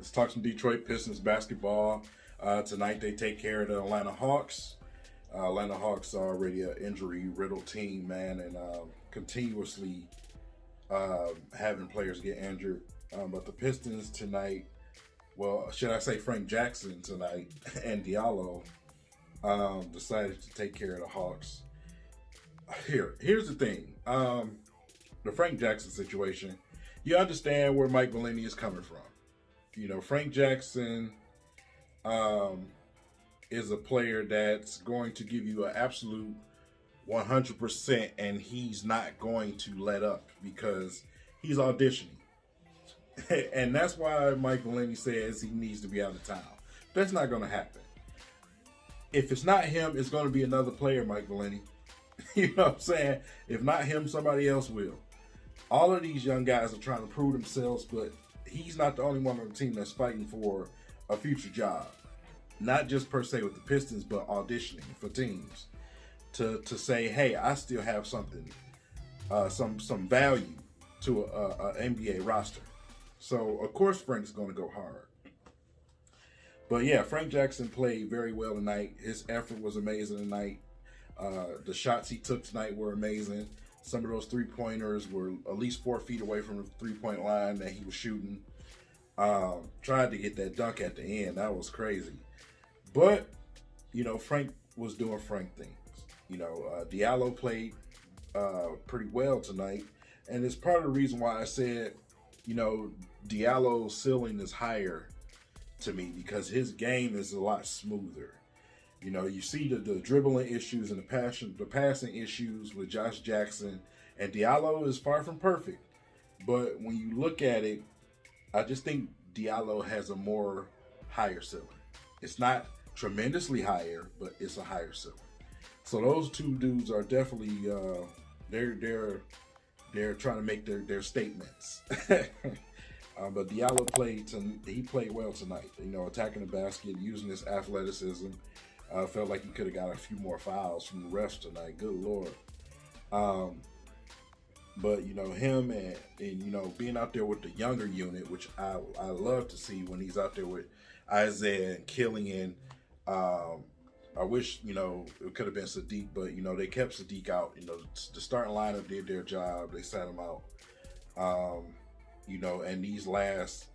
Let's talk some Detroit Pistons basketball. Tonight they take care of the Atlanta Hawks. Atlanta Hawks are already an injury-riddled team, man, and continuously having players get injured. But the Pistons tonight, well, should I say Frank Jackson tonight and Diallo decided to take care of the Hawks. Here's the thing. The Frank Jackson situation, you understand where Mike Maloney is coming from. You know, Frank Jackson is a player that's going to give you an absolute 100%, and he's not going to let up because he's auditioning. And that's why Mike Maloney says he needs to be out of town. That's not going to happen. If it's not him, it's going to be another player, Mike Maloney. You know what I'm saying? If not him, somebody else will. All of these young guys are trying to prove themselves, but he's not the only one on the team that's fighting for a future job. Not just per se with the Pistons, but auditioning for teams to say, hey, I still have something, some value to a NBA roster. So, of course, Frank's going to go hard. But, yeah, Frank Jackson played very well tonight. His effort was amazing tonight. The shots he took tonight were amazing. Some of those three-pointers were at least 4 feet away from the three-point line that he was shooting. Tried to get that dunk at the end. That was crazy. But, you know, Frank was doing Frank things. You know, Diallo played pretty well tonight. And it's part of the reason why I said, you know, Diallo's ceiling is higher to me because his game is a lot smoother. You know, you see the dribbling issues and the passing issues with Josh Jackson, and Diallo is far from perfect. But when you look at it, I just think Diallo has a more higher ceiling. It's not tremendously higher, but it's a higher ceiling. So those two dudes are definitely they're trying to make their statements. But Diallo played well tonight. You know, attacking the basket, using his athleticism. Felt like he could have got a few more fouls from the refs tonight. Good Lord. But, you know, him and, you know, being out there with the younger unit, which I love to see when he's out there with Isaiah and Killian. I wish, you know, it could have been Sadiq, but, you know, they kept Sadiq out. You know, the starting lineup did their job. They sat him out. You know, and these last,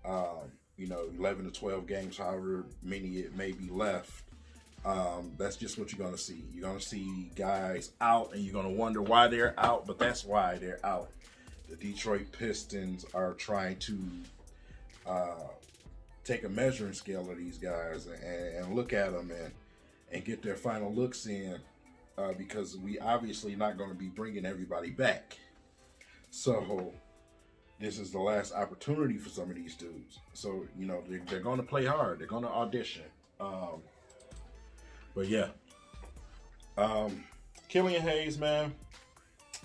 you know, 11 to 12 games, however many it may be left, that's just what you're going to see. You're going to see guys out, and you're going to wonder why they're out, but that's why they're out. The Detroit Pistons are trying to take a measuring scale of these guys and look at them and get their final looks in because we obviously not going to be bringing everybody back. So this is the last opportunity for some of these dudes. So, you know, they're going to play hard. They're going to audition. But yeah, Killian Hayes, man,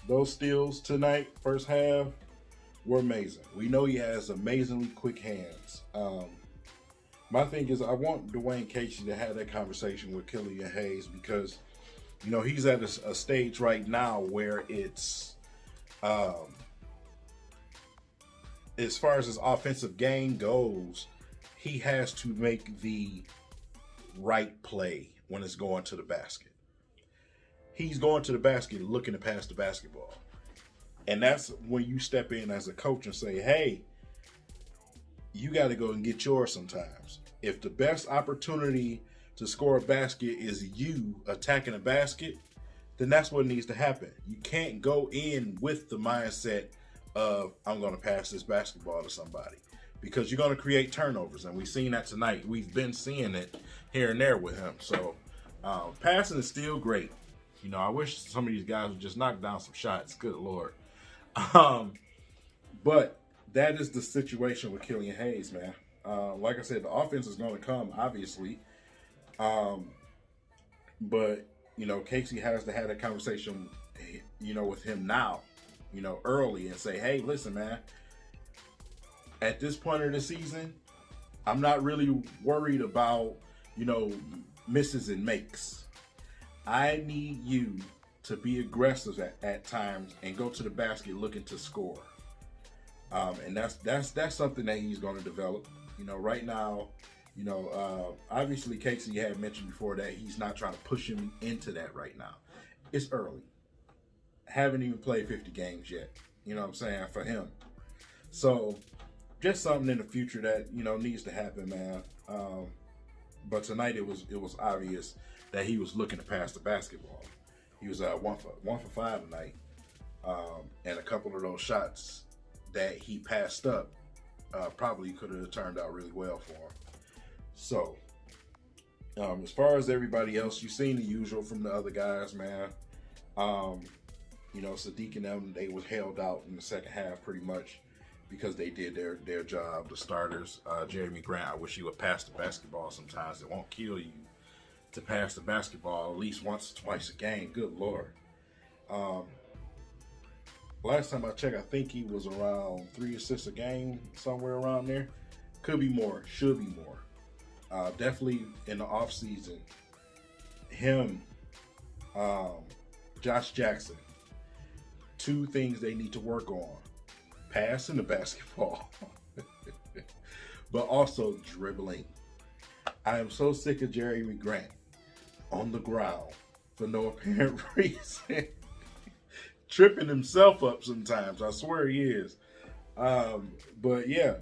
those steals tonight, first half, were amazing. We know he has amazingly quick hands. My thing is, I want Dwayne Casey to have that conversation with Killian Hayes because, you know, he's at a stage right now where it's, as far as his offensive game goes, he has to make the right play when it's going to the basket. He's going to the basket looking to pass the basketball. And that's when you step in as a coach and say, hey, you got to go and get yours sometimes. If the best opportunity to score a basket is you attacking a basket, then that's what needs to happen. You can't go in with the mindset of, I'm going to pass this basketball to somebody. Because you're going to create turnovers. And we've seen that tonight. We've been seeing it here and there with him. So, passing is still great. You know, I wish some of these guys would just knock down some shots. Good Lord. But that is the situation with Killian Hayes, man. Like I said, the offense is going to come, obviously. But, you know, Casey has to have that conversation, you know, with him now, you know, early and say, hey, listen, man, at this point of the season, I'm not really worried about, you know, misses and makes. I need you to be aggressive at times and go to the basket looking to score. And that's something that he's going to develop. Right now, obviously Casey had mentioned before that he's not trying to push him into that right now. It's early. Haven't even played 50 games yet. You know what I'm saying, for him. So just something in the future that needs to happen, man. But tonight it was obvious that he was looking to pass the basketball. He was one for five tonight, and a couple of those shots that he passed up probably could have turned out really well for him. So as far as everybody else, you've seen the usual from the other guys, man. Sadiq and them, they was held out in the second half pretty much because they did their job. The starters, Jeremy Grant, I wish he would pass the basketball sometimes. It won't kill you to pass the basketball at least once or twice a game. Good Lord. Last time I checked, I think he was around 3 assists a game, somewhere around there. Could be more, should be more. Definitely in the off season, him, Josh Jackson, 2 things they need to work on: passing the basketball, but also dribbling. I am so sick of Jeremy Grant on the ground for no apparent reason, tripping himself up sometimes. I swear he is. But yeah,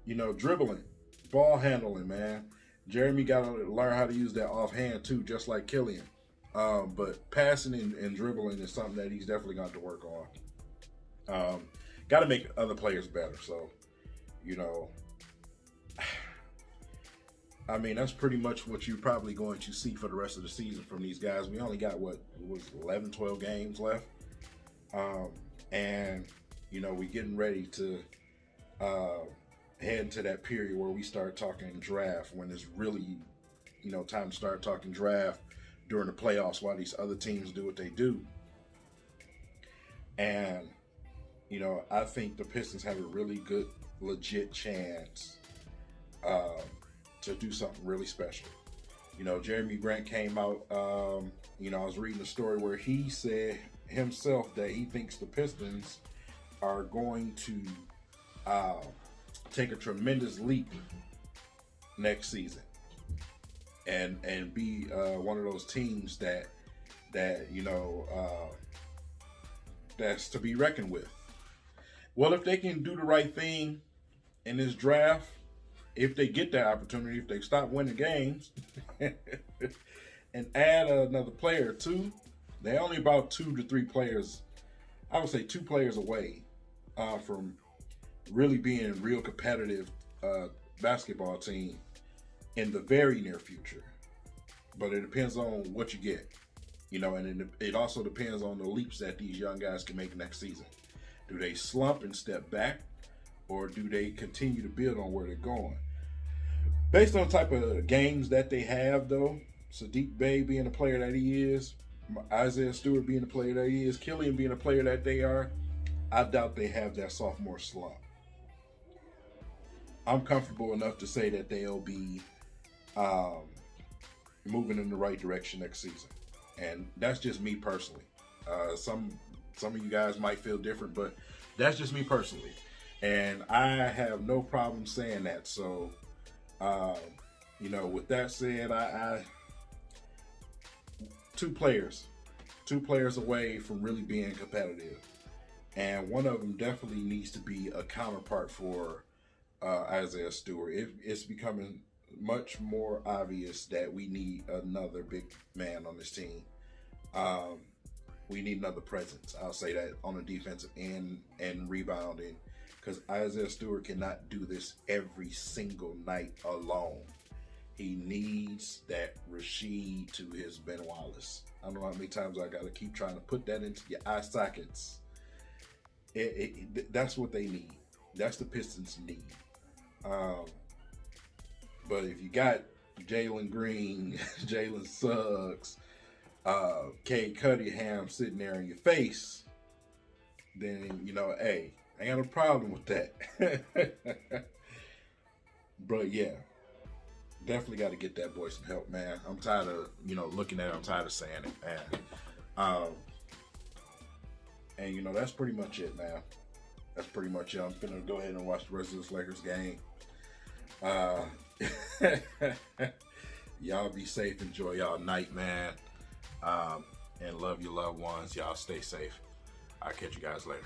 dribbling, ball handling, man. Jeremy got to learn how to use that offhand too, just like Killian. But passing and dribbling is something that he's definitely got to work on. Got to make other players better. So, I mean, that's pretty much what you're probably going to see for the rest of the season from these guys. We only got, 11, 12 games left. And, we're getting ready to head into that period where we start talking draft, when it's really, time to start talking draft during the playoffs while these other teams do what they do. And, I think the Pistons have a really good, legit chance to do something really special. Jeremy Grant came out, I was reading a story where he said himself that he thinks the Pistons are going to take a tremendous leap next season and be one of those teams that that's to be reckoned with. Well, if they can do the right thing in this draft, if they get that opportunity, if they stop winning games and add another player or two, they're only about 2 to 3 players, I would say 2 players away from really being a real competitive basketball team in the very near future. But it depends on what you get, and it also depends on the leaps that these young guys can make next season. Do they slump and step back, or do they continue to build on where they're going? Based on the type of games that they have, though, Sadiq Bey being the player that he is, Isaiah Stewart being the player that he is, Killian being the player that they are, I doubt they have that sophomore slump. I'm comfortable enough to say that they'll be moving in the right direction next season. And that's just me personally. Some of you guys might feel different, but that's just me personally. And I have no problem saying that. So, with that said, I 2 players away from really being competitive. And one of them definitely needs to be a counterpart for Isaiah Stewart. It's becoming much more obvious that we need another big man on this team. We need another presence. I'll say that on the defensive end and rebounding, because Isaiah Stewart cannot do this every single night alone. He needs that Rasheed to his Ben Wallace. I don't know how many times I got to keep trying to put that into your eye sockets. That's what they need. That's the Pistons' need. But if you got Jalen Green, Jalen Suggs, Cade Cunningham sitting there in your face, then, hey, I ain't got no problem with that. But yeah, definitely got to get that boy some help, man. I'm tired of, looking at it. I'm tired of saying it, man. And, that's pretty much it, man. That's pretty much it. I'm going to go ahead and watch the rest of this Lakers game. Uh, y'all be safe. Enjoy y'all night, man. And love your loved ones. Y'all stay safe. I'll catch you guys later.